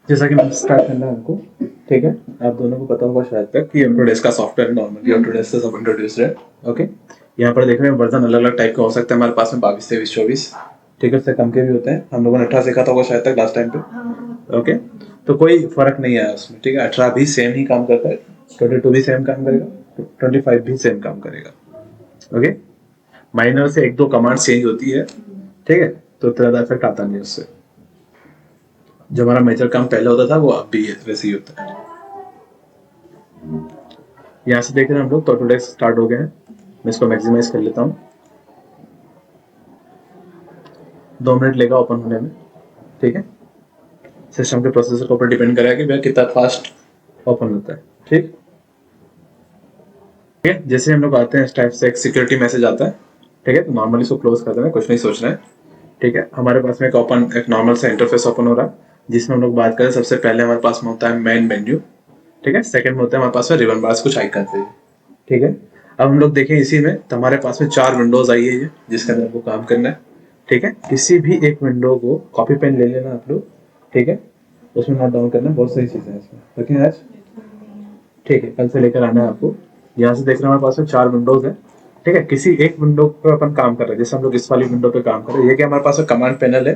जैसा कि मैं स्टार्ट करना है आपको, ठीक है। आप दोनों को पता होगा शायद तक कि ऑटोडेस्क का सॉफ्टवेयर नॉर्मली ऑटोडेस्क से सब इंट्रोड्यूस्ड है। ओके, यहाँ पर देख रहे हैं वर्जन अलग अलग टाइप का हो सकता है हमारे पास में 22, 23, 24, ठीक है। उससे कम के भी होते हैं। हम लोगों ने 18 सीखा था होगा शायद तक लास्ट टाइम पे। ओके, तो कोई फर्क नहीं आया उसमें, ठीक है। 18 भी सेम ही काम करता है, 22 भी सेम काम करेगा, 25 भी सेम काम करेगा। ओके, माइनर से एक दो कमांड चेंज होती है, ठीक है, तो इतना ज़्यादा इफेक्ट आता नहीं है उससे। जो हमारा मेजर काम पहले होता था वो अब भी वैसे ही होता है। यहाँ से देख रहे हैं हम लोग तो ऑटोडेस्क स्टार्ट हो गए हैं। मैं इसको मैक्सिमाइज कर लेता हूँ। 2 मिनट लेगा ओपन होने में, ठीक है। सिस्टम के प्रोसेसर के ऊपर डिपेंड करेगा कि भैया कितना फास्ट ओपन होता है, ठीक है। जैसे हम लोग आते हैं इस टाइप से एक सिक्योरिटी मैसेज आता है, ठीक है। तो नॉर्मली इसको क्लोज कर देना है, कुछ नहीं सोचना है, ठीक है। हमारे पास में एक नॉर्मल सा इंटरफेस ओपन हो रहा है, जिसमें हम लोग बात करें सबसे पहले हमारे पास में होता है मेन मेन्यू, ठीक है। सेकंड में होता है हमारे पास में रिबन बार्स, कुछ आइकन थे, ठीक है। अब हम लोग देखें इसी में तो हमारे पास में 4 विंडोज आई है ये, जिसके अंदर आपको काम करना है, ठीक है। किसी भी एक विंडो को कॉपी पेन ले लेना आप लोग, ठीक है। उसमें नोट डाउन करना, बहुत सही चीज़ है इसमें, देखें आज, ठीक है। कल से लेकर आना है आपको। यहाँ से देख रहे हैं हमारे पास में 4 विंडोज है, ठीक है। किसी एक विंडो पे अपन काम कर रहे हैं, जैसे हम लोग इस वाली विंडो पे काम कर रहे हैं, ये क्या हमारे पास में कमांड पैनल है,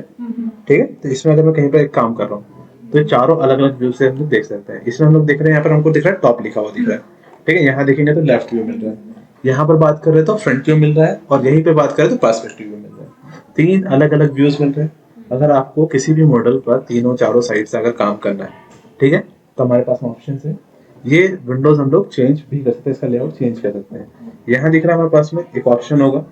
ठीक है। तो इसमें अगर मैं कहीं पर एक काम कर रहा हूँ तो ये चारों अलग अलग व्यू से हम लोग देख सकते हैं। इसमें हम लोग देख रहे हैं, यहाँ पर हमको दिख रहा है टॉप लिखा हुआ दिख रहा है, ठीक है। यहाँ देखेंगे तो लेफ्ट व्यू मिल रहा है, यहाँ पर बात कर रहे हैं तो फ्रंट व्यू मिल रहा है, और यहीं पे बात करें तो पर्सपेक्टिव व्यू मिल रहा है। 3 अलग अलग व्यूज मिल रहे हैं। अगर आपको किसी भी मॉडल पर तीनों चारों साइड से अगर काम करना है, ठीक है, तो हमारे पास में ऑप्शन है। ये विंडोज हम लोग चेंज भी कर सकते हैं, इसका लेआउट चेंज कर सकते हैं। यहाँ दिख रहा है हमारे पास में एक ऑप्शन होगा,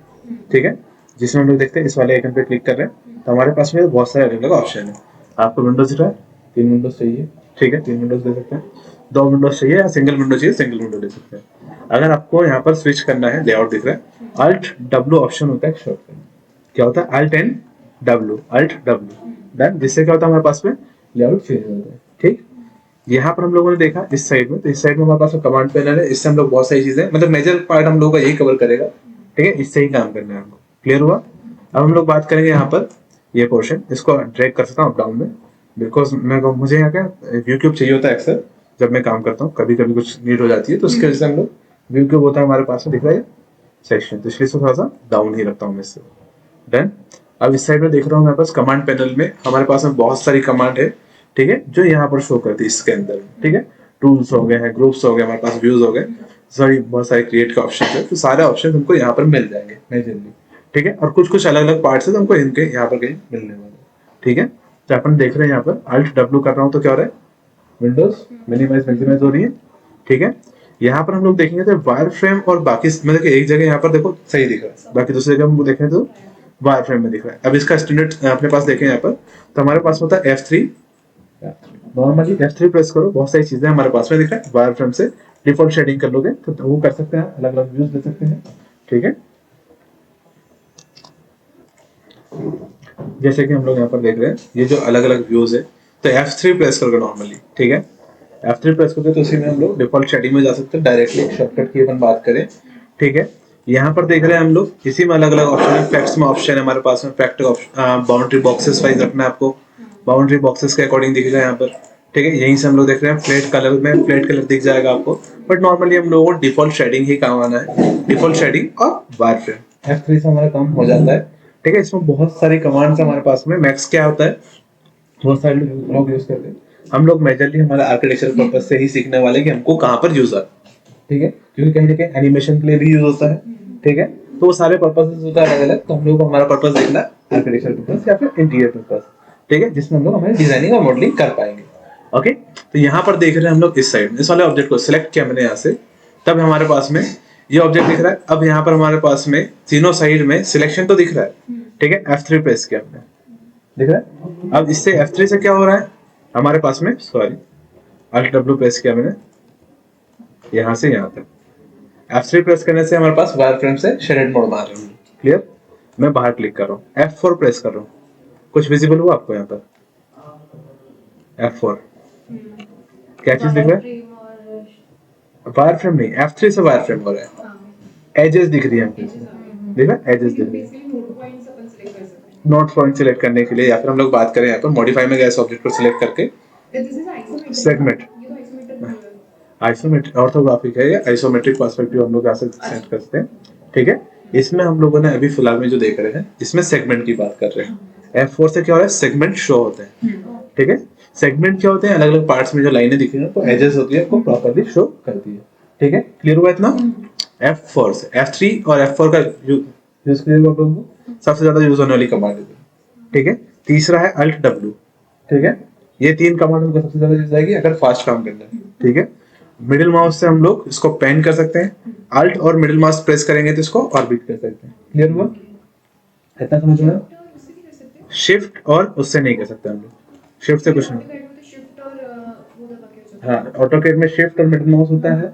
ठीक है, जिसमें हम लोग देखते हैं इस वाले आइकन पे क्लिक कर रहे हैं तो हमारे पास में बहुत सारे अलग अलग ऑप्शन है। आपको विंडोज दिख रहा है, 3 विंडोज चाहिए, ठीक है, 3 विंडोज ले सकते हैं। 2 विंडोज चाहिए या सिंगल विंडो चाहिए, सिंगल विंडो ले सकते हैं। अगर आपको यहाँ पर स्विच करना है, लेआउट दिख रहा है, अल्ट डब्ल्यू ऑप्शन होता है शॉर्टकट। क्या होता है? Alt and W, alt W done. जिससे क्या होता है हमारे पास में लेआउट चेंज होता है, ठीक। यहाँ पर हम लोगों ने देखा इस साइड में, तो इस साइड में हमारे पास कमांड पैनल है, इससे हम लोग बहुत सारी चीजें, मतलब मेजर पार्ट हम लोगों का यही कवर करेगा, ठीक है। इससे ही काम करना है हमको, क्लियर हुआ। अब हम लोग बात करेंगे यहाँ पर ये पोर्शन, इसको ड्रैग कर सकता हूँ अप डाउन में, बिकॉज मुझे यहाँ क्या व्यू क्यूब चाहिए होता है अक्सर जब मैं काम करता हूँ, कभी कभी कुछ नीड हो जाती है, तो उसके वजह से हम लोग व्यू क्यूब होता है हमारे पास में, दिख रहा है सेक्शन, तो इसलिए थोड़ा सा डाउन ही रखता हूँ मैं इससे, डन। अब इस साइड में देख रहा हूँ हमारे पास कमांड पैनल में हमारे पास में बहुत सारी कमांड है, ठीक है, जो यहाँ पर शो करती है इसके अंदर, ठीक है। टूल्स हो गए हैं, ग्रुप्स हो गए, हमारे पास व्यूज हो गए, सॉरी बहुत सारे क्रिएट के ऑप्शन है, तो सारे ऑप्शन हमको यहाँ पर मिल जाएंगे मेजरली, ठीक है। और कुछ कुछ अलग अलग पार्ट्स है तो हमको इनके यहाँ पर कहीं मिलने वाले, ठीक है। तो अपन देख रहे हैं यहाँ पर अल्ट डब्ल्यू कर रहा हूँ तो क्या हो रहा है, विंडोज मिनिमाइज मैक्सिमाइज हो रही है, ठीक है। यहाँ पर हम लोग देखेंगे तो वायर फ्रेम और बाकी मतलब एक जगह यहाँ पर देखो सही दिख रहा है, बाकी दूसरी जगह हम देखें तो वायर फ्रेम में दिख रहा है। अब इसका स्टैंडर्ड अपने पास देखें यहाँ पर, तो हमारे पास होता है F3, नॉर्मली F3 प्रेस करो, बहुत सारी चीजें हमारे पास में दिख रहा है। वायर फ्रेम से डिफॉल्ट शेडिंग कर लोगे तो वो कर सकते हैं, अलग अलग व्यूज ले सकते हैं, ठीक है। जैसे कि हम लोग यहाँ पर देख रहे हैं ये जो अलग अलग व्यूज है, तो F3 प्रेस करोगे नॉर्मली, ठीक है। F3 प्रेस करोगे तो उसी में हम लोग डिफॉल्ट शेडिंग में जा सकते हैं डायरेक्टली, शॉर्टकट की अपन बात करें, ठीक है। यहाँ पर देख रहे हैं हम लोग इसी में अलग अलग ऑप्शन है, फैक्ट्स में ऑप्शन है हमारे पास में, fact option, boundary boxes wise रखना है आपको, बाउंड्री बॉक्सेस के अकॉर्डिंग दिखेगा यहाँ पर, ठीक है। यहीं से हम लोग देख रहे हैं फ्लैट कलर में, फ्लैट कलर दिख जाएगा आपको, बट नॉर्मली हम लोगों को डिफॉल्ट शेडिंग ही काम आना है, डिफॉल्ट शेडिंग और वायर फ्रेम। F3 से हमारा काम हो जाता है, ठीक है। इसमें बहुत सारी कमांड्स हमारे पास में, मैक्स क्या होता है बहुत सारे लोग यूज करते हैं, हम लोग मेजरली हमारा आर्किटेक्चर पर्पज से ही सीखने वाले कि हमको कहाँ पर यूज आता है, ठीक है, क्योंकि कहीं ना कहीं एनिमेशन के लिए भी यूज होता है, ठीक है। तो वो सारे पर्पसेस होता है अलग अलग, तो हम लोग को हमारा पर्पस देखना है आर्किटेक्चर पर्पस या फिर इंटीरियर पर्पस, ठीक है, जिसमें हम लोग हमारी डिजाइनिंग और मॉडलिंग कर पाएंगे। ओके, तो यहाँ पर देख रहे हैं हम लोग इस साइड, इस वाले ऑब्जेक्ट को सिलेक्ट किया मैंने यहाँ से, तब हमारे पास में ये ऑब्जेक्ट दिख रहा है। अब यहाँ पर हमारे पास में तीनों साइड में सिलेक्शन तो दिख रहा है, ठीक है। F3 प्रेस किया हमने, दिख रहा है। अब इससे F3 से क्या हो रहा है हमारे पास में, सॉरी अल्ट डब्ल्यू प्रेस किया मैंने यहाँ से यहाँ तक, F3 प्रेस करने से हमारे पास वायर फ्रेम से शेडेड मोड में आ रहा है, क्लियर। मैं बाहर क्लिक कर रहा हूँ, F4 प्रेस कर रहा हूँ, कुछ विजिबल हुआ आपको यहाँ पर? F4 क्या चीज दिख रहा है? वायर फ्रेम नहीं, F3 से वायर फ्रेम हो रहा है, एजेस दिख रही है हमको, दिख रहा है, एजेस दिख रही है। नोट पॉइंट सिलेक्ट करने के लिए, या फिर हम लोग बात करें यहाँ पर मॉडिफाई में गए ऑब्जेक्ट को सिलेक्ट करके सेगमेंट आइसोमेट्रिक ऑर्थोग्राफिक है, ये आइसोमेट्रिक पर्सपेक्टिव हम लोग ऐसे सेट करते हैं, ठीक है। इसमें हम लोगों ने अभी फिलहाल में जो देख रहे हैं इसमें सेगमेंट की बात कर रहे हैं। F4 से क्या हो रहा है, सेगमेंट शो होते हैं, ठीक है। सेगमेंट क्या होते हैं, अलग अलग पार्ट्स में जो लाइनें दिख रही हैं तो एजेस होती है, को प्रॉपर्ली शो करती है, ठीक है। क्लियर हुआ इतना। F4 से F3 और F4 का यूज क्लियर कर दो, सबसे ज्यादा यूज होने वाली कमांड है, ठीक है। तीसरा है Alt W, ठीक है। ये तीन कमांड हमको सबसे ज्यादा यूज आएगी अगर फास्ट काम करना है, ठीक है। मिडिल माउस से हम लोग इसको पेन कर सकते हैं, अल्ट और मिडिल माउस प्रेस करेंगे तो इसको ऑर्बिट कर सकते हैं। क्लियर हुआ इतना समझ में। शिफ्ट और उससे नहीं कर सकते हम लोग, शिफ्ट से कुछ नहीं। हाँ, ऑटोकैड में शिफ्ट और मिडिल माउस होता है।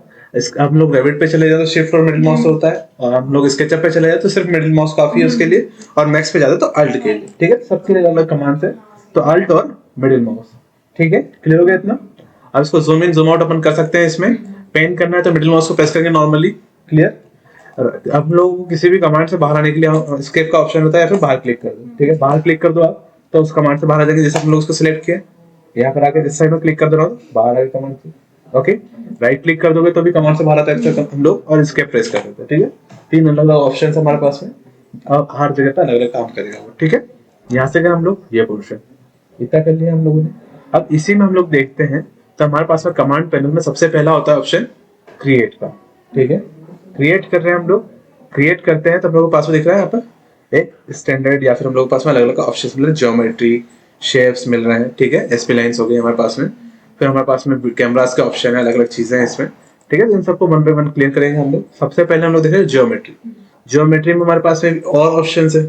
हम लोग रेविट पे चले जाए तो शिफ्ट और मिडिल माउस होता है, और हम लोग स्केचअप पे चले जाए तो सिर्फ मिडिल माउस काफी है उसके लिए, और मैक्स पे जाते तो अल्ट के लिए, ठीक है। सबके लिए अलग कमांड है, तो अल्ट और मिडिल माउस, ठीक है। क्लियर हो गया इतना। अब इसको जूम इन जूम आउट अपन कर सकते हैं, इसमें पेन करना है तो मिडिल माउस को प्रेस करेंगे नॉर्मली, क्लियर। अब लोग किसी भी कमांड से बाहर आने के लिए एस्केप का ऑप्शन होता है, या फिर बाहर क्लिक कर दो, ठीक है। बाहर क्लिक कर दो आप तो उस कमांड से बाहर आ जाएंगे, जैसे हम लोग उसको सिलेक्ट किया, यहाँ पर आके इस साइड में क्लिक कर दो ना, बाहर आ गए कमांड से, ओके। राइट क्लिक कर दोगे तो भी कमांड से बाहर आता है हम लोग, और एस्केप प्रेस कर देते हैं, ठीक है। तीन अलग अलग ऑप्शन है हमारे पास में, अब हर जगह पे अलग अलग काम करेगा वो, ठीक है। यहाँ से गए हम लोग ये पोर्शन, इतना कर लिया हम लोगों ने। अब इसी में हम लोग देखते हैं तो हमारे पास में कमांड पैनल में सबसे पहला होता है ऑप्शन क्रिएट का, ठीक है। क्रिएट कर रहे हैं हम लोग, क्रिएट करते हैं तो हम लोगों के पास में दिख रहा है यहाँ पर एक स्टैंडर्ड, या फिर हम लोगों के पास में अलग अलग ऑप्शन मिल रहे हैं, ज्योमेट्री शेप्स मिल रहे हैं, ठीक है। एसपी लाइन्स हो गई हमारे पास में, फिर हमारे पास में कैमरास का ऑप्शन है, अलग अलग चीजें हैं इसमें, ठीक है। इन सबको वन बाय वन क्लियर करेंगे हम लोग। सबसे पहले हम लोग देख रहे हैं ज्योमेट्री। ज्योमेट्री में हमारे पास में और ऑप्शन है,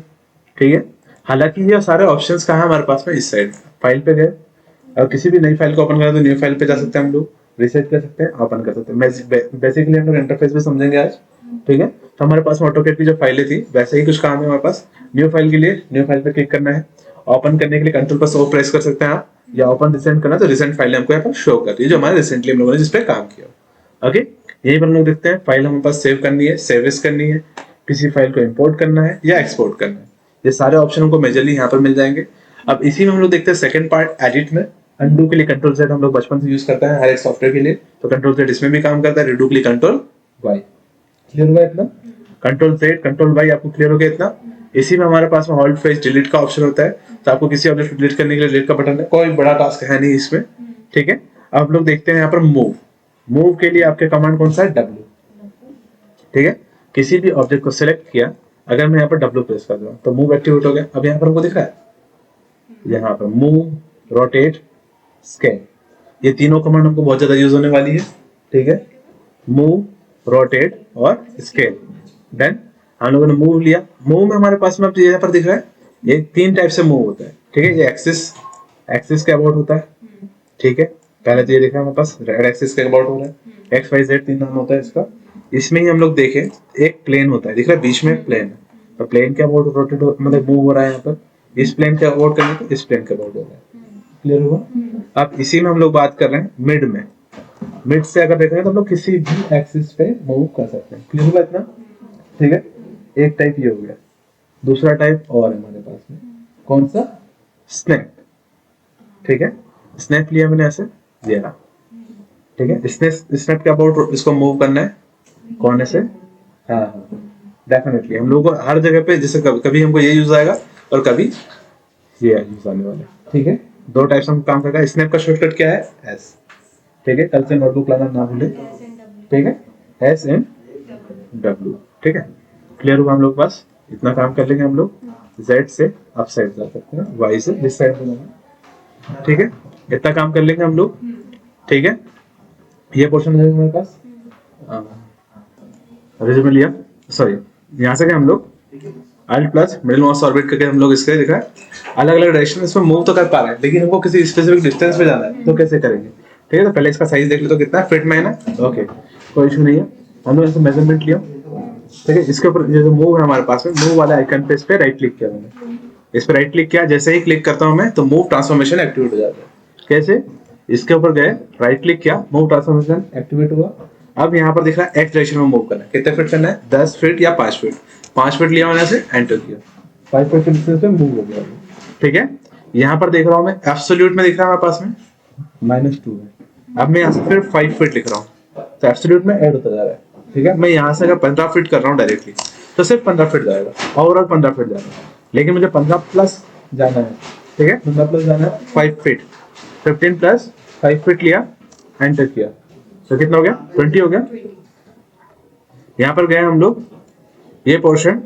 ठीक है। हालांकि ये सारे ऑप्शंस कहाँ है हमारे पास में, इस साइड फाइल पे गए, और किसी भी नई फाइल को ओपन करें तो न्यू फाइल पे जा सकते हैं हम लोग, रीसेट कर सकते हैं, ओपन कर सकते हैं। बेसिकली हम लोग इंटरफेस भी समझेंगे आज, ठीक है। तो हमारे पास ऑटोकैड की जो फाइलें थी वैसे ही कुछ काम है हमारे पास। न्यू फाइल के लिए न्यू फाइल पे क्लिक करना है, ओपन करने के लिए कंट्रोल प्लस ओ प्रेस कर सकते हैं आप, या ओपन रिसेंट करना तो रिसेंट फाइल हमको यहाँ पर शो कर रही है, जो हमारे रिसेंटली हम लोगों ने जिस पे काम किया, ओके। यही पर हम लोग देखते हैं फाइल हमारे पास सेव करनी है, सेव एज करनी है, किसी फाइल को इंपोर्ट करना है या एक्सपोर्ट करना है, ये सारे ऑप्शन हमको मेजरली यहाँ पर मिल जाएंगे। अब इसी में हम लोग देखते हैं सेकंड पार्ट एडिट में। अनडू के लिए कंट्रोल जेड हम लोग बचपन से यूज करते हैं हर एक सॉफ्टवेयर के लिए, तो कंट्रोल जेड इसमें भी काम करता है। रिडू के लिए कंट्रोल वाई। क्लियर हुआ इतना। कंट्रोल जेड कंट्रोल वाई आपको क्लियर हो गया इतना। इसी में हमारे पास में होल्ड फेस डिलीट का ऑप्शन होता है, तो आपको किसी ऑब्जेक्ट को डिलीट करने के लिए डिलीट का बटन है, कोई बड़ा टास्क है नहीं इसमें, ठीक है। अब हम लोग देखते हैं यहाँ पर मूव। मूव के लिए आपके कमांड कौन सा है, डब्ल्यू, ठीक है। किसी भी ऑब्जेक्ट को सिलेक्ट किया, अगर मैं यहाँ पर डब्ल्यू प्रेस कर दूँ तो मूव एक्टिवेट हो गया। अब यहाँ पर हमको दिख रहा है, यहाँ पर मूव, रोटेट, स्केल, ये तीनों कमांड हमको बहुत ज्यादा यूज होने वाली है, ठीक है। मूव, रोटेट और स्केल। देन हम लोगों ने मूव लिया। मूव में हमारे पास में अब यहाँ पर दिख रहा है, ये तीन टाइप से मूव होता है, ठीक है। ये एक्सिस के अबाउट होता है, ठीक है। पहले तो ये दिख रहा है हमारे पास रेड एक्सिस के अबाउट हो रहा है, एक्स वाई जेड तीन नाम होता है इसका। इसमें ही हम लोग देखें एक प्लेन होता है, दिख रहा है बीच में एक प्लेन है, तो प्लेन के अबाउट रोटेट मतलब मूव हो रहा है यहाँ पर। इस प्लेन के अबाउट करेंगे तो इस प्लेन के अबाउट हो रहा है। क्लियर हुआ। अब इसी में हम लोग बात कर रहे हैं मिड में। मिड से अगर देखेंगे तो हम लोग किसी भी एक्सिस पे मूव कर सकते हैं। क्लियर हुआ इतना, ठीक है। एक टाइप ये हो गया, दूसरा टाइप और है हमारे पास में, कौन सा, स्नैप, ठीक है। स्नैप लिया मैंने ऐसे, ये रहा, ठीक है। स्नैप के अबाउट इसको मूव करना है, कौन ऐसे, हाँ डेफिनेटली हम लोगों को हर जगह पे, जैसे कभी हमको ये यूज आएगा और कभी ये यूज आने वाला है, ठीक है। दो टाइप से हम काम करेगा। स्नैप का शॉर्टकट क्या है, एस, ठीक है। कल से नोटबुक लाना ना भूले, ठीक है, एस एंड डब्ल्यू, ठीक है। क्लियर हुआ हम लोग पास, इतना काम कर लेंगे हम लोग। जेड से अप साइड जा सकते हैं, वाई से दिस साइड जाना, ठीक है। इतना काम कर लेंगे हम लोग, ठीक है। ये पोर्शन है हमारे पास, रिज्यूमे लिया, सॉरी यहाँ से हम लोग alt plus middle mouse orbit करके हम लोग इसके दिखा है अलग अलग डायरेक्शन इसमें मूव तो कर पा रहे हैं, लेकिन हमको किसी स्पेसिफिक डिस्टेंस पे जाना है तो कैसे करेंगे, ठीक है। तो पहले इसका साइज देख लो तो कितना फिट में है ना, ओके कोई इशू नहीं है। हम लोग इसको मेजरमेंट लिया, ठीक है। इसके ऊपर जो मूव है हमारे पास में, मूव वाला आइकन पे इस पे राइट क्लिक किया मैंने, इस पे राइट क्लिक किया, जैसे ही क्लिक करता हूँ मैं तो मूव ट्रांसफॉर्मेशन एक्टिवेट हो जाता है। कैसे, इसके ऊपर गए, राइट क्लिक किया, मूव ट्रांसफॉर्मेशन एक्टिवेट हुआ। अब यहाँ पर दिख रहा है एक्स डायरेक्शन में मूव करना है, कितने फीट करना है, 10 फीट या 5 फीट। 5 फीट लिया मैंने से, एंटर किया, 5 फीट के डिस्टेंस पे मूव हो गया, ठीक है। यहाँ पर देख रहा हूँ मैं एब्सोल्यूट में दिख रहा है हमारे पास में, -2 है। अब मैं यहाँ से फिर 5 फीट लिख रहा हूँ, तो एब्सोल्यूट में ऐड होता जा रहा है, ठीक है। मैं यहाँ से अगर 15 फीट कर रहा हूँ डायरेक्टली, तो सिर्फ 15 फीट जाएगा, ओवरऑल 15 फीट जाएगा, लेकिन मुझे 15 प्लस जाना है, ठीक है। 15 प्लस जाना है 5 फीट, 15 प्लस 5 फीट लिया, एंटर किया, तो कितना हो गया? 20 हो गया। यहाँ पर गए हम लोग, ये पोर्शन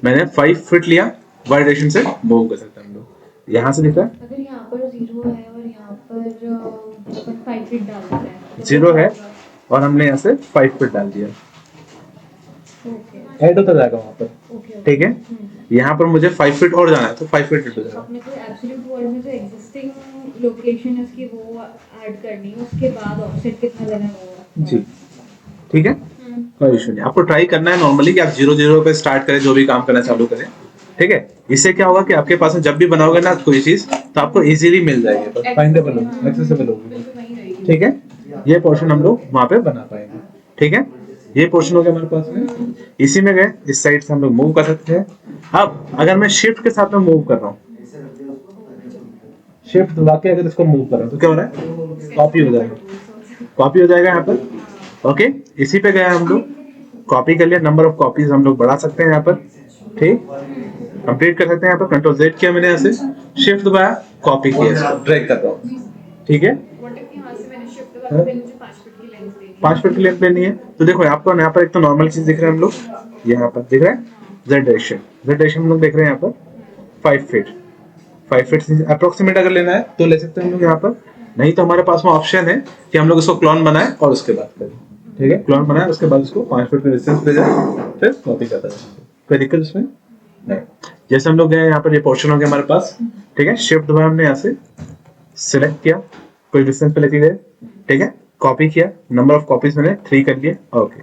मैंने 5 फीट लिया, वाई डायरेक्शन से मूव कर सकते हैं हम लोग। यहाँ से दिख रहा है अगर यहाँ पर 0 है और यहाँ पर अपन 5 फीट डाल देते हैं तो 0 है, और हमने यहाँ से 5 फीट डाल दिया, ओके ऐड होता जाएगा वहाँ पर, ओके ठीक है। यहाँ पर मुझे 5 फीट और जाना है, तो 5 फीट हो जाएगा। अपने को एब्सोल्यूट वर्ड में जो एग्जिस्टिंग लोकेशन है उसकी वो ऐड करनी है, उसके बाद ऑफसेट कितना देना है वो जी, ठीक है, कोई इशू नहीं। आपको ट्राई करना है नॉर्मली कि आप 0 0 पे स्टार्ट करें, जो भी काम करना चालू करें, ठीक है। इससे क्या होगा कि आपके पास में जब भी बनाओगे ना कोई चीज, तो आपको इजीली मिल जाएगी, फाइंडेबल होगी, एक्सेसिबल होगी, वहीं रहेगी। ठीक है। ये पोर्शन हम लोग वहां पे बना पाएंगे, ठीक है। ये पोर्शन हो गया हमारे पास में, इसी में गए, इस साइड से हम लोग मूव कर सकते हैं। अब अगर मैं शिफ्ट के साथ में मूव कर रहा हूँ, शिफ्ट दबा के अगर इसको मूव कर रहा हूँ, तो क्या हो रहा है? कॉपी हो जाएगा, कॉपी हो जाएगा यहाँ पर, ओके। इसी पे गए हम लोग, कॉपी कर लिया, नंबर ऑफ कॉपीज हम लोग बढ़ा सकते हैं यहाँ पर, ठीक, कंप्लीट कर सकते हैं। यहाँ पर कंट्रोल Z किया मैंने, यहाँ से शिफ्ट दबाया, कॉपी किया, इसको ड्रैग कर रहा हूँ, ठीक है। व्हाट इफ यहाँ से मैंने शिफ्ट दबा के मुझे 5 फीट की लेंथ देनी है। 5 फीट की लेंथ लेनी है, तो देखो आपको यहाँ पर एक तो नॉर्मल चीज दिख रहा है, हम लोग यहाँ पर दिख रहा है Z डायरेक्शन, Z डायरेक्शन हम लोग देख रहे हैं यहाँ पर 5 फीट, 5 फीट अप्रोक्सीमेट अगर लेना है तो ले सकते हैं हम लोग यहाँ पर। नहीं तो हमारे पास में ऑप्शन है कि हम लोग इसको क्लोन बनाए और उसके बाद करें, ठीक है। क्लोन बनाए, उसके बाद उसको 5 फीट के डिस्टेंस पे जाए, फिर कॉपी करता है, कोई दिक्कत इसमें नहीं। जैसे हम लोग गए यहाँ पर, ये पोर्शन हो गया हमारे पास, ठीक है। शिफ्ट दबाया हमने, यहाँ से सिलेक्ट किया, कोई डिस्टेंस पे लेके गए, ठीक है, कॉपी किया, नंबर ऑफ कॉपीज मैंने 3 कर लिए, ओके,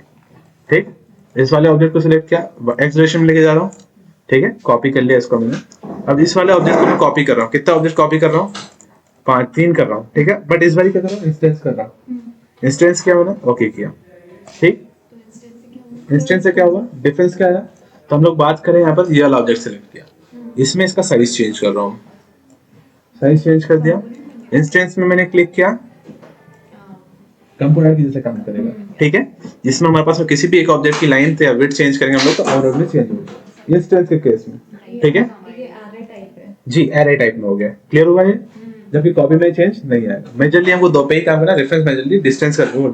ठीक। इस वाले ऑब्जेक्ट को सिलेक्ट किया, एक्स डायरेक्शन में लेके जा रहा हूँ, ठीक है, कॉपी कर लिया इसको मैंने। अब इस वाले ऑब्जेक्ट को मैं कॉपी कर रहा हूँ, कितना ऑब्जेक्ट कॉपी कर रहा हूँ? 3 कर रहा हूँ, ठीक है। बट इस बारी क्या कर रहा हूँ? इंस्टेंस कर रहा हूँ, इंस्टेंस किया मैंने, ओके किया, ठीक। इंस्टेंस से क्या हुआ? डिफरेंस क्या आया? तो हम लोग बात करें यहाँ पर, ये वाला ऑब्जेक्ट सिलेक्ट किया, इसमें इसका साइज चेंज कर रहा हूँ, साइज चेंज कर दिया। इंस्टेंस में मैंने क्लिक किया, कंपोनेंट की जैसे काम करेगा, ठीक है। जिसमें हमारे पास में किसी भी एक ऑब्जेक्ट की लाइन या विड्थ चेंज करेंगे हम लोग, तो ओवरऑल में चेंज होगा इंस्टेंस के केस में, ठीक है। ये एरे टाइप है जी, एरे टाइप में हो गया, क्लियर हुआ ये। जबकि कॉपी में चेंज नहीं आएगा। मेजरली हमको दो पे ही काम करना, रेफरेंस मेजरली, डिस्टेंस कर दो,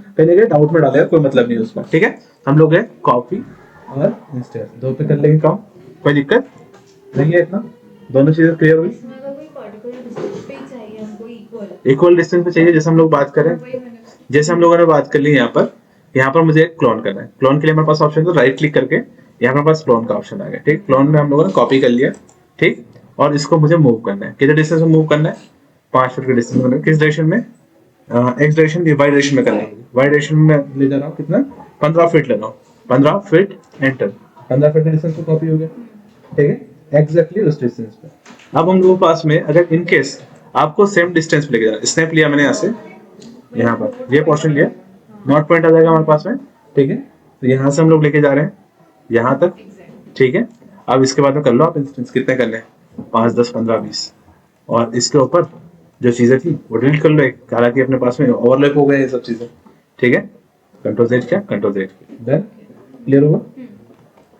पहले गए डाउट में डालेगा, कोई मतलब नहीं उसका, ठीक है। हम लोग गए कॉपी और इंस्टेंस, दो पे कर लेंगे काम, कोई दिक्कत नहीं है इतना, दोनों चीजें क्लियर हुई। इसमें अगर कोई पर्टिकुलर डिस्टेंस पे ही चाहिए हमको इक्वल इक्वल डिस्टेंस पे चाहिए, जैसे हम लोग बात करें, वही मैंने जैसे हम लोगों ने बात कर ली यहाँ पर मुझे क्लोन करना है। क्लोन के लिए हमारे पास ऑप्शन, तो राइट क्लिक करके यहाँ हमारे पास क्लोन का ऑप्शन आ गया, ठीक। क्लोन में हम लोगों ने कॉपी कर लिया, ठीक। और इसको मुझे मूव करना है, कितने डिस्टेंस में मूव करना है? 5 फीट के डिस्टेंस में, किस डायरेक्शन में? एक्स डायरेक्शन, वाई डायरेक्शन में करना है। वाई डायरेक्शन में ले जा रहा हूँ, कितना? 15 फीट ले रहा हूँ, 15 फीट, एंटर, 15 फीट के डिस्टेंस पे कॉपी हो गया, ठीक है, एग्जैक्टली उस डिस्टेंस पे। अब हम लोगों के पास में अगर इन केस आपको सेम डिस्टेंस पे लेके जाना, स्नैप लिया मैंने यहाँ से, यहाँ पर ये पोर्शन लिया, नॉट पॉइंट आ जाएगा हमारे पास में, ठीक है। तो यहाँ से हम लोग लेके जा रहे हैं यहाँ तक, ठीक है। अब इसके बाद में कर लो आप इंस्टेंस, कितने करने हैं? 5, 10, 15, 20, और इसके ऊपर जो चीजें थी वो डिलीट कर लो, एक, हालांकि अपने पास में ओवरलैप हो गए ये सब चीजें, ठीक है। कंट्रोल Z क्या, कंट्रोल Z देन क्लियर होगा।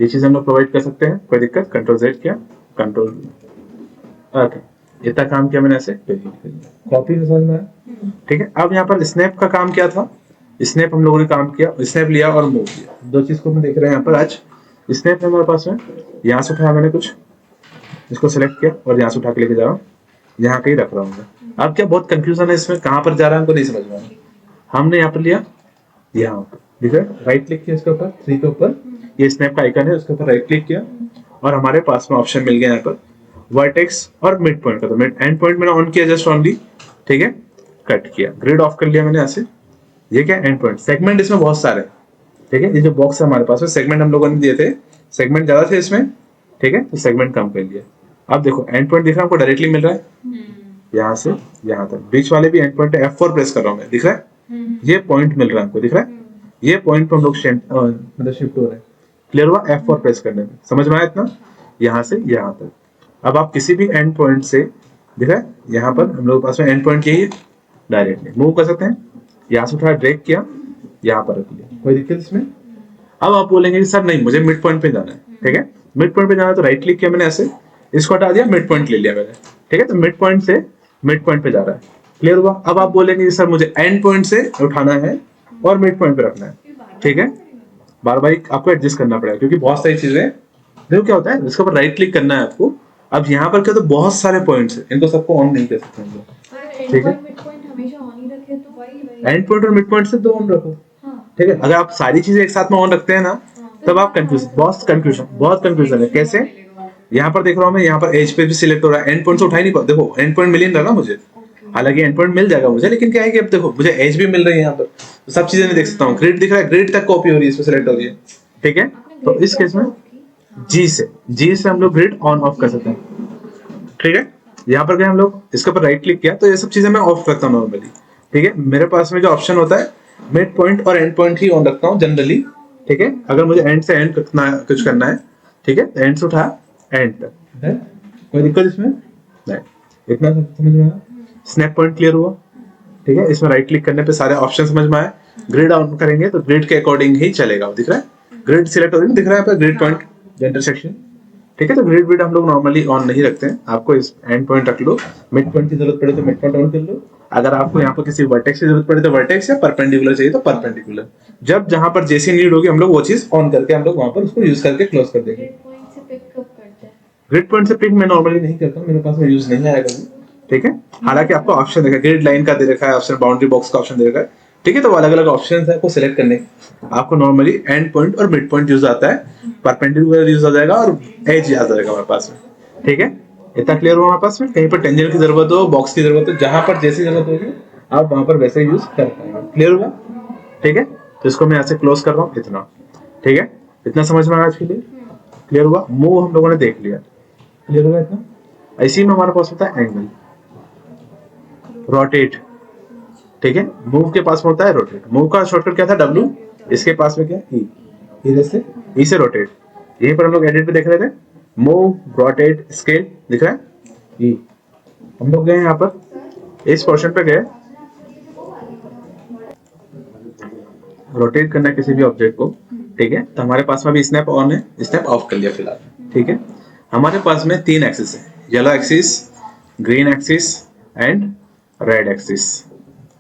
ये चीज हम लोग प्रोवाइड कर सकते हैं, कोई दिक्कत। कंट्रोल Z क्या, कंट्रोल, ओके, इतना काम किया मैंने ऐसे, कॉपी में समझ में आया, ठीक है। अब यहाँ पर स्नैप का काम क्या था? स्नैप हम लोगों ने काम किया, स्नैप लिया और मूव किया, दो चीज को हम देख रहे हैं यहाँ पर आज। स्नैप है हमारे पास में, यहाँ से उठाया मैंने कुछ, इसको सिलेक्ट किया और यहाँ से उठा के लेके जा रहा हूँ, यहाँ कहीं रख रहा हूँ मैं। अब क्या बहुत कंफ्यूजन है इसमें, कहाँ पर जा रहा है हमको नहीं समझ में आ रहा। हमने यहाँ पर लिया, यहाँ पर दिख रहा है, राइट क्लिक किया इसके ऊपर, 3 के ऊपर, ये स्नैप का आइकन है, उसके ऊपर राइट क्लिक किया और हमारे पास में ऑप्शन मिल गया यहाँ पर वर्टेक्स और मिड पॉइंट का। तो मिड एंड पॉइंट मैंने ऑन किया जस्ट ओनली, ठीक है, कट किया, ग्रिड ऑफ कर लिया मैंने ऐसे। ये क्या एंड पॉइंट, सेगमेंट इसमें बहुत सारे, ठीक है। ये जो बॉक्स है हमारे पास में, सेगमेंट हम लोगों ने दिए थे, सेगमेंट ज्यादा थे इसमें, ठीक है, तो सेगमेंट कम कर लिया। अब देखो एंड पॉइंट दिख रहा है आपको, डायरेक्टली मिल रहा है यहाँ से यहाँ तक, बीच वाले भी एंड पॉइंट है, F4 प्रेस कर रहा हूँ मैं, दिख रहा है, ये पॉइंट मिल रहा है आपको, दिख रहा है, ये पॉइंट पे हम लोग मतलब शिफ्ट हो रहे हैं, क्लियर हुआ? F4 प्रेस करने में समझ में आया इतना, यहाँ से यहाँ तक। अब आप किसी भी एंड पॉइंट से दिख रहा है? यहाँ पर हम लोग के पास में एंड पॉइंट यही है, डायरेक्टली मूव कर सकते हैं। यहाँ से उठा ड्रैग किया, यहाँ पर रख लिया, कोई दिक्कत इसमें? अब आप बोलेंगे कि सर नहीं मुझे मिड पॉइंट पे जाना है, ठीक है, मिड पॉइंट पे जाना है तो राइट क्लिक किया मैंने ऐसे, इसको हटा दिया, मिड पॉइंट ले लिया मैंने, ठीक है, तो मिड पॉइंट से मिड पॉइंट पे जा रहा है, क्लियर हुआ? अब आप बोलेंगे कि सर मुझे एंड पॉइंट से उठाना है और मिड पॉइंट पे रखना है, ठीक है, बार बार आपको एडजस्ट करना पड़ेगा क्योंकि बहुत सारी चीजें, देखो क्या होता है, इसके ऊपर राइट क्लिक करना है आपको। अब यहाँ पर क्या, तो बहुत सारे पॉइंट्स हैं, इनको सबको ऑन नहीं कर सकते हम लोग, ठीक है, मिड पॉइंट हमेशा ऑन ही रखे तो वही एंड पॉइंट और मिड पॉइंट से दो ऑन रखो, ठीक है। अगर आप सारी चीजें एक साथ में ऑन रखते हैं ना, तब आप कंफ्यूज, बहुत कंफ्यूजन है। कैसे? यहाँ पर देख रहा हूँ मैं, यहाँ पर एज पे भी सिलेक्ट हो रहा है, एंड पॉइंट से उठा ही नहीं पा, देखो एंड पॉइंट मिल ही नहीं रहा ना मुझे, हालांकि एंड पॉइंट मिल जाएगा मुझे, लेकिन क्या है कि अब देखो मुझे एज भी मिल रही है यहाँ पर, तो सब चीजें नहीं देख सकता हूँ। ग्रिड दिख रहा है, ग्रिड तक कॉपी हो रही है, इसमें सिलेक्ट हो रही है, ठीक है। तो इस केस में जी से हम लोग ग्रिड ऑन ऑफ कर सकते हैं, ठीक है। यहाँ पर गए हम लोग, इसके ऊपर राइट क्लिक किया तो ये सब चीजें मैं ऑफ रखता हूँ नॉर्मली, ठीक है। मेरे पास में जो ऑप्शन होता है, मिड पॉइंट और एंड पॉइंट ही ऑन रखता हूँ जनरली, ठीक है। अगर मुझे एंड से एंड कुछ करना है, ठीक है, एंड से उठा एंड तक, कोई दिक्कत इसमें नहीं, इतना समझ में आया? स्नैप पॉइंट क्लियर हुआ, ठीक है। इसमें राइट क्लिक करने पे सारे ऑप्शन समझ में आए। ग्रिड ऑन करेंगे तो ग्रिड के अकॉर्डिंग ही चलेगा, दिख रहा है ग्रिड सिलेक्ट हो रही है, दिख रहा है यहाँ पर ग्रिड पॉइंट इंटरसेक्शन, ठीक है। तो ग्रिड बिड हम लोग नॉर्मली ऑन नहीं रखते हैं, आपको इस एंड पॉइंट रख लो, मिड पॉइंट की जरूरत पड़े तो मिड पॉइंट ऑन कर लो, अगर आपको यहाँ पर किसी वर्टेक्स की जरूरत पड़े तो वर्टेक्स, या परपेंडिकुलर चाहिए तो परपेंडिकुलर, जब जहां पर जैसी नीड होगी हम लोग वो चीज ऑन करके हम लोग वहां पर उसको यूज करके क्लोज कर देंगे। ग्रिड पॉइंट से पिक मैं नॉर्मली नहीं करता हूँ, मेरे पास में यूज नहीं आया कभी, ठीक है। हालांकि आपको ऑप्शन देखा, ग्रिड लाइन का दे रखा है ऑप्शन, बाउंड्री बॉक्स का ऑप्शन दे रखा है, ठीक है। तो अलग अलग ऑप्शन है आपको सिलेक्ट करने के। आपको नॉर्मली एंड पॉइंट और मिड पॉइंट यूज आता है, परपेंडिकुलर यूज आ जाएगा और एज याद आ जाएगा हमारे पास में, ठीक है। इतना क्लियर हुआ हमारे पास में? कहीं पर टेंजेंट की जरूरत हो, बॉक्स की जरूरत हो, जहां पर जैसी जरूरत होगी आप वहां पर वैसे यूज कर पाएंगे, क्लियर हुआ, ठीक है। तो इसको मैं यहाँ से क्लोज कर रहा हूँ, इतना, ठीक है। इतना समझ में आया आज के लिए? क्लियर हुआ? मूव हम लोगों ने देख लिया, क्लियर हुआ इतना? ऐसे ही में हमारे पास होता है एंगल, रोटेट, ठीक है। मूव के पास में होता है रोटेट, मूव का शॉर्टकट क्या था? W, इसके पास में क्या? E, ई से रोटेट। यहीं पर हम लोग एडिट पे देख रहे थे, मूव, रोटेट, स्केल, दिख रहा है E। हम लोग गए यहाँ पर इस पोर्शन पे गए, रोटेट करना है किसी भी ऑब्जेक्ट को, ठीक है। तो हमारे पास में भी स्नैप ऑन है, स्नैप ऑफ कर लिया फिलहाल, ठीक है। हमारे पास में 3 एक्सिस है, yellow axis, green axis and red axis,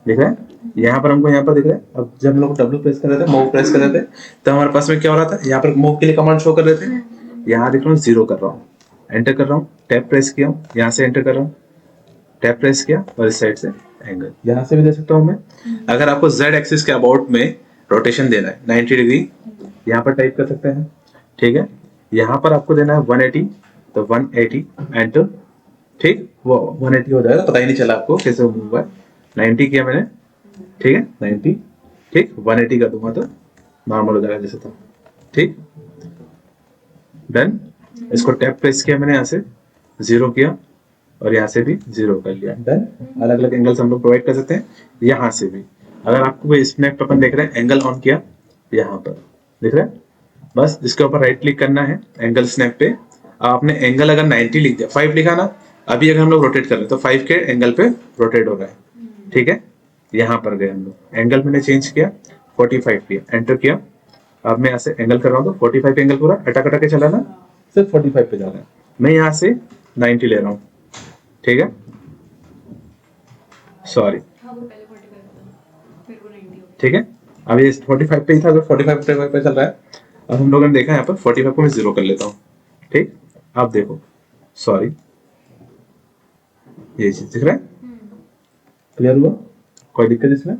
दिख रहा है? यहाँ पर हमको यहाँ पर दिख रहा है। अब जब हम लोग W प्रेस कर रहे थे, मूव प्रेस कर रहे थे, तो हमारे पास में क्या हो रहा था? यहाँ पर मूव के लिए कमांड शो कर रहे थे, यहाँ देख रहा हूँ 0 कर रहा हूँ, एंटर कर रहा हूँ, टैप प्रेस किया हूँ, यहाँ से एंटर कर रहा हूँ, टैप प्रेस किया और इस साइड से एंगल यहाँ से भी दे सकता हूँ मैं। अगर आपको Z एक्सिस के अबाउट में रोटेशन देना है 90 डिग्री, यहाँ पर टाइप कर सकते हैं, ठीक है। यहाँ पर आपको देना है 180, तो 180 एंटर, ठीक, वो 180 हो जाएगा, पता ही नहीं चला आपको कैसे मूव हुआ है। 90 किया मैंने, ठीक है, 90, ठीक, 180 कर दूंगा तो नॉर्मल हो जाएगा जैसे था, ठीक, डन। इसको टैप प्रेस किया मैंने, यहाँ से 0 किया और यहाँ से भी 0 कर लिया, डन। अलग अलग एंगल्स हम लोग प्रोवाइड कर सकते हैं, यहाँ से भी। अगर आपको कोई स्नैप अपन देख रहे हैं, एंगल ऑन किया, यहाँ पर दिख रहा है, बस इसके ऊपर राइट क्लिक करना है, एंगल स्नैप पे आपने एंगल अगर 90 लिख दिया, 5 लिखा ना, अभी अगर हम लोग रोटेट कर रहे हैं तो 5 के एंगल पे रोटेट हो रहा है, ठीक है। यहाँ पर गए हम लोग, एंगल मैंने चेंज किया, 45 किया, एंटर किया। अब मैं यहाँ से एंगल कर रहा हूँ तो 45 एंगल पूरा अटक अटक के चला ना, सिर्फ 45 पे जा रहा है। मैं यहाँ से 90 ले रहा हूँ, ठीक है, सॉरी, ठीक है। अब ये 45 पे ही था, तो 45 पे चल रहा है। अब हम लोगों ने देखा यहाँ पर 45 को मैं 0 कर लेता हूँ, ठीक। अब देखो, सॉरी, ये चीज दिख रहा है, क्लियर हुआ? कोई दिक्कत इसमें?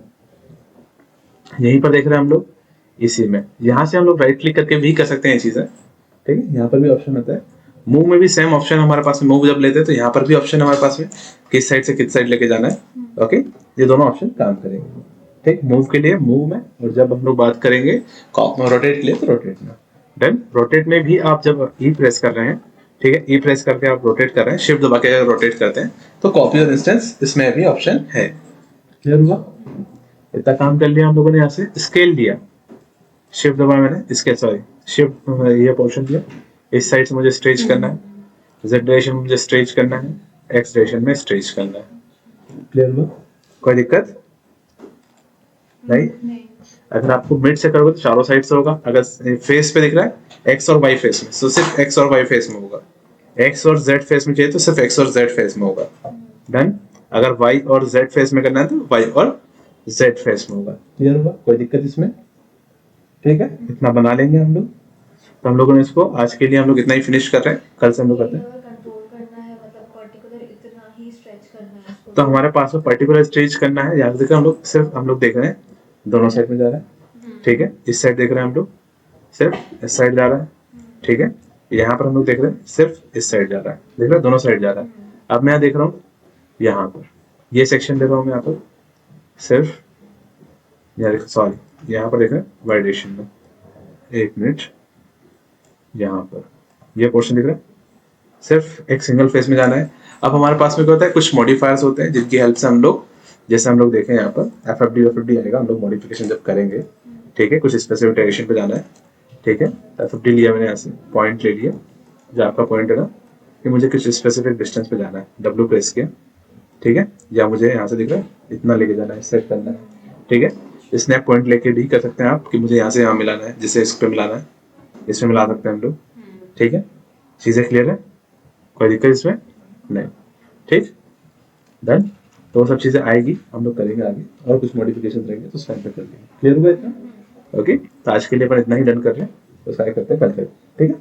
यहीं पर देख रहे हैं हम लोग, इसी में, यहाँ से हम लोग राइट क्लिक करके भी कर सकते हैं ये चीजें, ठीक है। यहाँ पर भी ऑप्शन होता है, मूव में भी सेम ऑप्शन हमारे पास में, मूव जब लेते हैं तो यहाँ पर भी ऑप्शन हमारे पास में, किस साइड से किस साइड लेके जाना है, ओके। ये दोनों ऑप्शन काम करेंगे, ठीक। मूव के लिए मूव में, और जब हम लोग बात करेंगे रोटेट के लिए तो रोटेट में, डन। रोटेट में भी आप जब ई प्रेस कर रहे हैं, ठीक है, ई प्रेस करके आप रोटेट कर रहे हैं, शिफ्ट दबा के अगर रोटेट करते हैं तो कॉपी और इंस्टेंस इसमें भी ऑप्शन है, क्लियर हुआ? इतना काम कर लिया हम लोगों ने। यहाँ से स्केल दिया, शिफ्ट दबा मैंने, इसके सॉरी शिफ्ट, ये पोर्शन दिया, इस साइड से मुझे स्ट्रेच करना है, Z डायरेक्शन मुझे स्ट्रेच करना है, एक्स डायरेक्शन में स्ट्रेच करना है। क्लियर हुआ? कोई दिक्कत नहीं? नहीं अगर आपको मिड से करोगे तो चारों साइड से होगा। अगर फेस पे दिख रहा है एक्स और वाई फेस में, तो सिर्फ एक्स और वाई फेस में होगा। एक्स और जेड फेस में चाहिए तो सिर्फ एक्स और जेड फेस में होगा। डन? अगर वाई और जेड फेस में करना है तो वाई और जेड फेस में होगा। क्लियर हुआ? कोई दिक्कत इसमें? ठीक है, इतना बना लेंगे हम लोग। तो हम लोगों ने इसको आज के लिए हम लोग इतना ही फिनिश कर रहे हैं, कल से हम लोग करते हैं। कंट्रोल करना है, मतलब पर्टिकुलर इतना ही स्ट्रेच करना है उसको। तो हमारे पास में पर्टिकुलर स्ट्रेच करना है, याद रखिए हम लोग देख रहे हैं दोनों साइड में जा रहा है। ठीक है, इस साइड देख रहे हैं हम लोग सिर्फ इस साइड जा रहा है। ठीक है, यहाँ पर हम लोग देख रहे हैं सिर्फ इस साइड जा रहा है। देख रहे हैं दोनों साइड जा रहा है। अब मैं यहाँ देख रहा हूँ यहाँ पर ये सेक्शन दे रहा हूँ मैं यहाँ पर सिर्फ, सॉरी यहाँ पर देख रहे हैं वाई डायरेक्शन में। एक मिनट, यहाँ पर ये पोर्शन दिख रहा है, सिर्फ एक सिंगल फेस में जाना है। अब हमारे पास में क्या होता है, कुछ मॉडिफायर्स होते हैं जिनकी हेल्प से हम लोग, जैसे हम लोग देखें यहाँ पर FFD आएगा, हम लोग मॉडिफिकेशन जब करेंगे। ठीक है, कुछ स्पेसिफिक डायरेक्शन पे जाना है। ठीक है, FFD लिया मैंने, यहाँ से पॉइंट ले लिया, जो आपका पॉइंट है ना कि मुझे कुछ स्पेसिफिक डिस्टेंस पे जाना है, W प्रेस किया। ठीक है, या मुझे यहाँ से दिख रहा है इतना लेके जाना है, सेट करना है। ठीक है, स्नैप पॉइंट लेके भी कर सकते हैं आप कि मुझे यहाँ से यहाँ मिलाना है, जिससे इस पे मिलाना है, इसमें मिला सकते हैं हम लोग। ठीक है, चीज़ें क्लियर है? कोई दिक्कत इसमें नहीं? ठीक, डन। तो वो सब चीज़ें आएगी, हम लोग करेंगे आगे, और कुछ मॉडिफिकेशन रहेंगे तो साइन पे कर देंगे। क्लियर हुआ इतना? ओके, तो आज के लिए अपन इतना ही डन कर रहे हैं, तो सारे करते हैं कल तक। ठीक है।